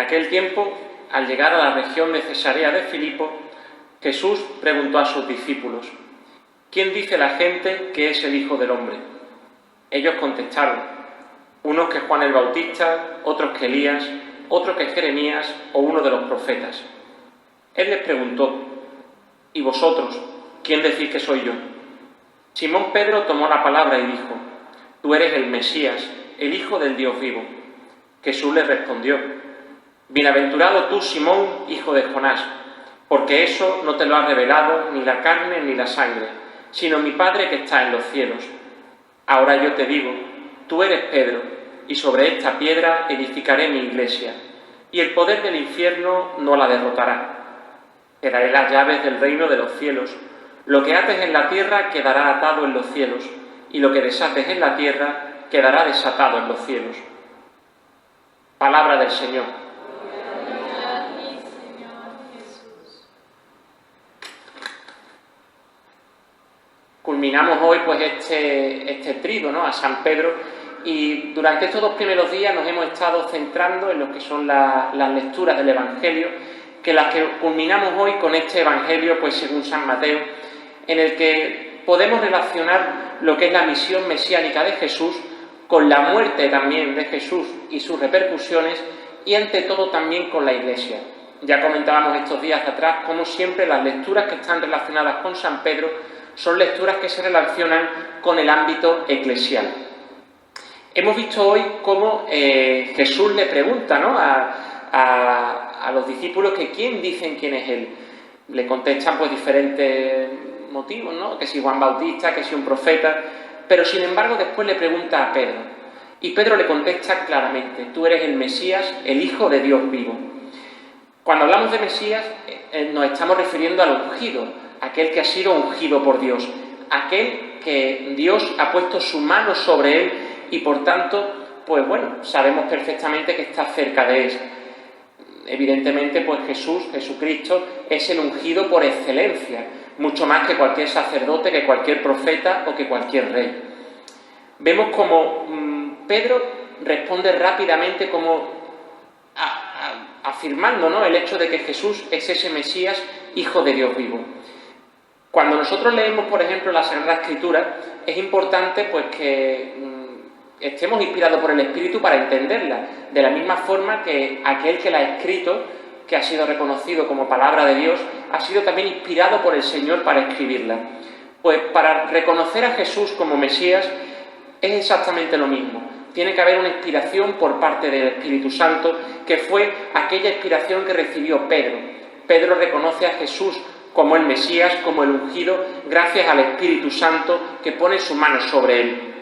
aquel tiempo, al llegar a la región de Cesarea de Filipo, Jesús preguntó a sus discípulos: ¿quién dice la gente que es el Hijo del Hombre? Ellos contestaron: unos que Juan el Bautista, otros que Elías, otros que Jeremías o uno de los profetas. Él les preguntó: ¿y vosotros, quién decís que soy yo? Simón Pedro tomó la palabra y dijo: tú eres el Mesías, el Hijo del Dios vivo. Jesús le respondió: bienaventurado tú, Simón, hijo de Jonás, porque eso no te lo ha revelado ni la carne ni la sangre, sino mi Padre que está en los cielos. Ahora yo te digo, tú eres Pedro, y sobre esta piedra edificaré mi iglesia, y el poder del infierno no la derrotará. Te daré las llaves del reino de los cielos. Lo que ates en la tierra quedará atado en los cielos, y lo que desates en la tierra quedará desatado en los cielos. Palabra del Señor. Culminamos hoy pues este trido, ¿no?, a San Pedro, y durante estos 2 primeros días nos hemos estado centrando en lo que son las lecturas del Evangelio, que las que culminamos hoy con este Evangelio pues según San Mateo, en el que podemos relacionar lo que es la misión mesiánica de Jesús con la muerte también de Jesús y sus repercusiones, y ante todo también con la Iglesia. Ya comentábamos estos días atrás cómo siempre las lecturas que están relacionadas con San Pedro son lecturas que se relacionan con el ámbito eclesial. Hemos visto hoy cómo Jesús le pregunta, ¿no?, a los discípulos que quién dicen quién es Él. Le contestan pues diferentes motivos, ¿no?, que si Juan Bautista, que si un profeta, pero sin embargo después le pregunta a Pedro, y Pedro le contesta claramente: tú eres el Mesías, el Hijo de Dios vivo. Cuando hablamos de Mesías nos estamos refiriendo al ungido, aquel que ha sido ungido por Dios, aquel que Dios ha puesto su mano sobre él y por tanto, pues bueno, sabemos perfectamente que está cerca de él. Evidentemente, pues Jesucristo es el ungido por excelencia, mucho más que cualquier sacerdote, que cualquier profeta o que cualquier rey. Vemos como Pedro responde rápidamente como afirmando, ¿no?, el hecho de que Jesús es ese Mesías, Hijo de Dios vivo. Cuando nosotros leemos, por ejemplo, la Sagrada Escritura, es importante pues que estemos inspirados por el Espíritu para entenderla, de la misma forma que aquel que la ha escrito, que ha sido reconocido como palabra de Dios, ha sido también inspirado por el Señor para escribirla. Pues para reconocer a Jesús como Mesías es exactamente lo mismo. Tiene que haber una inspiración por parte del Espíritu Santo, que fue aquella inspiración que recibió Pedro. Pedro reconoce a Jesús como el Mesías, como el ungido, gracias al Espíritu Santo que pone su mano sobre él.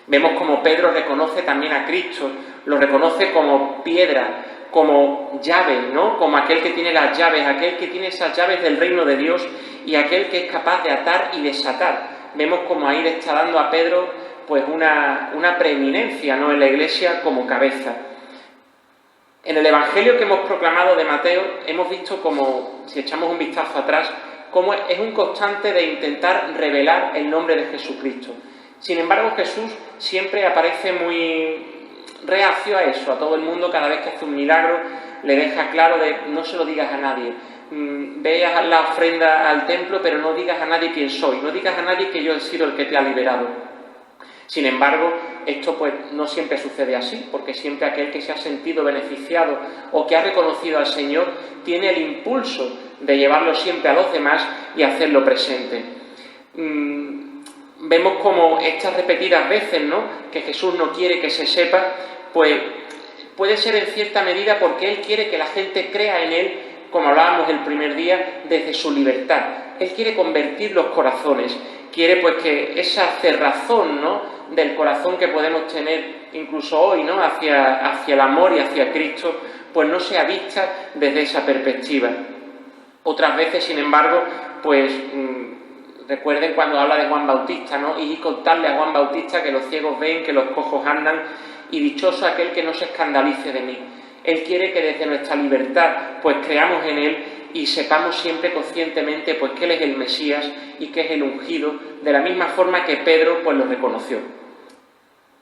Vemos como Pedro reconoce también a Cristo, lo reconoce como piedra, como llave, ¿no?, como aquel que tiene las llaves, aquel que tiene esas llaves del reino de Dios y aquel que es capaz de atar y desatar. Vemos como ahí le está dando a Pedro pues una preeminencia, ¿no?, en la Iglesia como cabeza. En el Evangelio que hemos proclamado de Mateo hemos visto como, si echamos un vistazo atrás, cómo es un constante de intentar revelar el nombre de Jesucristo. Sin embargo, Jesús siempre aparece muy reacio a eso, a todo el mundo. Cada vez que hace un milagro le deja claro de no se lo digas a nadie. Ve a la ofrenda al templo, pero no digas a nadie quién soy, no digas a nadie que yo he sido el que te ha liberado. Sin embargo, esto pues no siempre sucede así, porque siempre aquel que se ha sentido beneficiado o que ha reconocido al Señor tiene el impulso de llevarlo siempre a los demás y hacerlo presente. Vemos como estas repetidas veces, ¿no?, que Jesús no quiere que se sepa, pues puede ser en cierta medida porque Él quiere que la gente crea en Él, como hablábamos el primer día, desde su libertad. Él quiere convertir los corazones, quiere pues que esa cerrazón, ¿no?, del corazón que podemos tener incluso hoy, ¿no?, hacia el amor y hacia Cristo, pues no sea vista desde esa perspectiva. Otras veces, sin embargo, pues recuerden cuando habla de Juan Bautista, ¿no?, y contarle a Juan Bautista que los ciegos ven, que los cojos andan, y dichoso aquel que no se escandalice de mí. Él quiere que desde nuestra libertad pues creamos en Él y sepamos siempre conscientemente pues que Él es el Mesías y que es el ungido, de la misma forma que Pedro pues lo reconoció.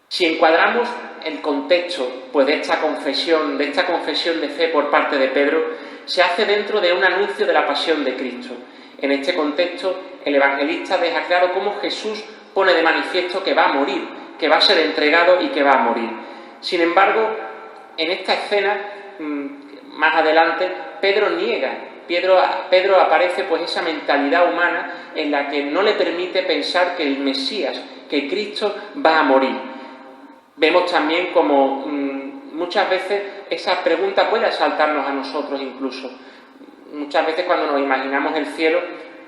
Si encuadramos el contexto pues, de esta confesión de fe por parte de Pedro, se hace dentro de un anuncio de la pasión de Cristo. En este contexto, el evangelista deja claro cómo Jesús pone de manifiesto que va a morir, que va a ser entregado y que va a morir. Sin embargo, en esta escena, más adelante, Pedro niega. Pedro aparece pues esa mentalidad humana en la que no le permite pensar que el Mesías, que Cristo va a morir. Vemos también como muchas veces esa pregunta puede asaltarnos a nosotros incluso. Muchas veces cuando nos imaginamos el cielo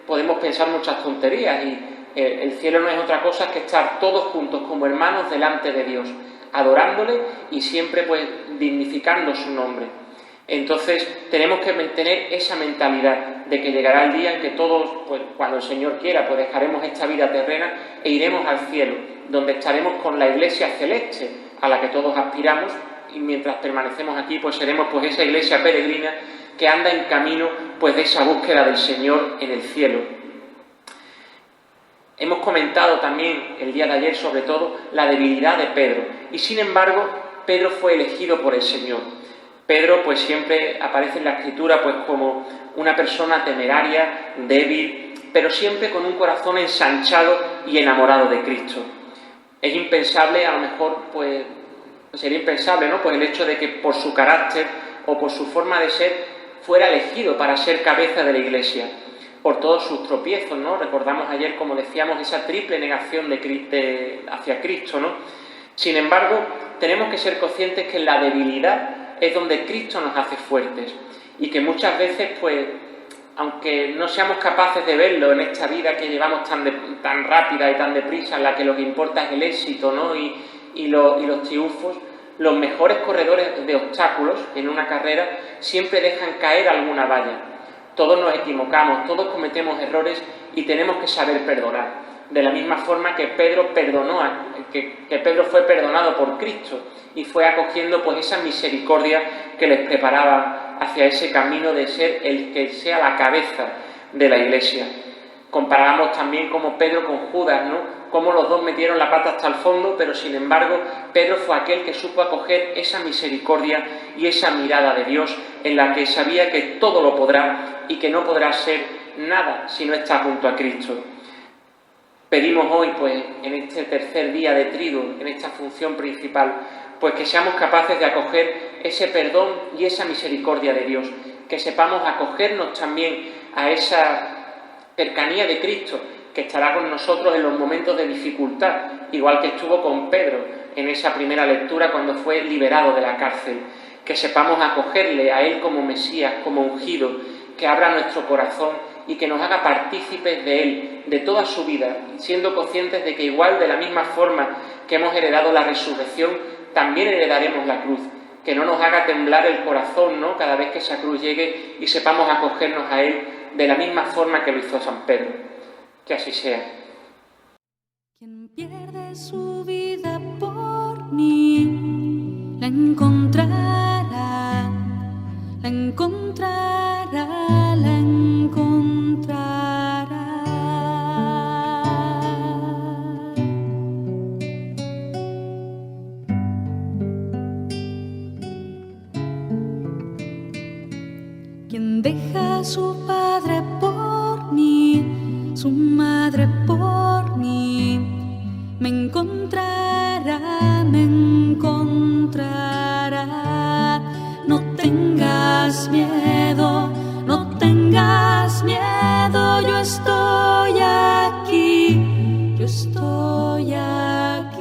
podemos pensar muchas tonterías y el cielo no es otra cosa que estar todos juntos como hermanos delante de Dios, adorándole y siempre pues dignificando su nombre. Entonces tenemos que mantener esa mentalidad de que llegará el día en que todos, pues cuando el Señor quiera, pues dejaremos esta vida terrena e iremos al cielo, donde estaremos con la iglesia celeste a la que todos aspiramos, y mientras permanecemos aquí pues seremos pues esa iglesia peregrina que anda en camino pues de esa búsqueda del Señor en el cielo. Hemos comentado también el día de ayer sobre todo la debilidad de Pedro, y sin embargo Pedro fue elegido por el Señor. Pedro pues siempre aparece en la Escritura pues como una persona temeraria, débil, pero siempre con un corazón ensanchado y enamorado de Cristo. Es impensable, a lo mejor pues sería impensable, ¿no? Pues el hecho de que por su carácter o por su forma de ser fuera elegido para ser cabeza de la Iglesia, por todos sus tropiezos, ¿no? Recordamos ayer, como decíamos, esa triple negación hacia Cristo, ¿no? Sin embargo, tenemos que ser conscientes que en la debilidad es donde Cristo nos hace fuertes y que muchas veces, pues, aunque no seamos capaces de verlo en esta vida que llevamos tan rápida y tan deprisa, en la que lo que importa es el éxito, ¿no? y los triunfos, los mejores corredores de obstáculos en una carrera siempre dejan caer alguna valla. Todos nos equivocamos, todos cometemos errores y tenemos que saber perdonar. De la misma forma que Pedro que Pedro fue perdonado por Cristo y fue acogiendo pues esa misericordia que les preparaba hacia ese camino de ser el que sea la cabeza de la Iglesia. Comparamos también como Pedro con Judas, ¿no? Cómo los dos metieron la pata hasta el fondo, pero sin embargo Pedro fue aquel que supo acoger esa misericordia y esa mirada de Dios en la que sabía que todo lo podrá y que no podrá ser nada si no está junto a Cristo. Pedimos hoy, pues, en este tercer día de Triduo, en esta función principal, pues que seamos capaces de acoger ese perdón y esa misericordia de Dios, que sepamos acogernos también a esa cercanía de Cristo, que estará con nosotros en los momentos de dificultad, igual que estuvo con Pedro en esa primera lectura cuando fue liberado de la cárcel, que sepamos acogerle a Él como Mesías, como ungido, que abra nuestro corazón y que nos haga partícipes de Él, de toda su vida, siendo conscientes de que igual de la misma forma que hemos heredado la resurrección, también heredaremos la cruz, que no nos haga temblar el corazón, ¿no? Cada vez que esa cruz llegue y sepamos acogernos a Él de la misma forma que lo hizo San Pedro. Que así sea. Quien pierde su vida por mí, la encontrará, la encontrará, la encontrará. Quien deja a su padre por mí, su madre por mí, me encontrará, me encontrará. No tengas miedo, no tengas miedo, yo estoy aquí, yo estoy aquí.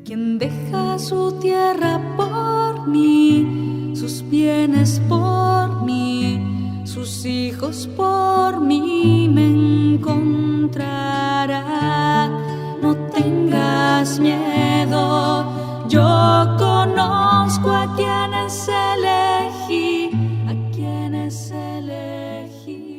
Quien deja su tierra por mí, sus bienes por mí, sus hijos por mí, me encontrará. No tengas miedo, yo conozco a quienes elegí, a quienes elegí.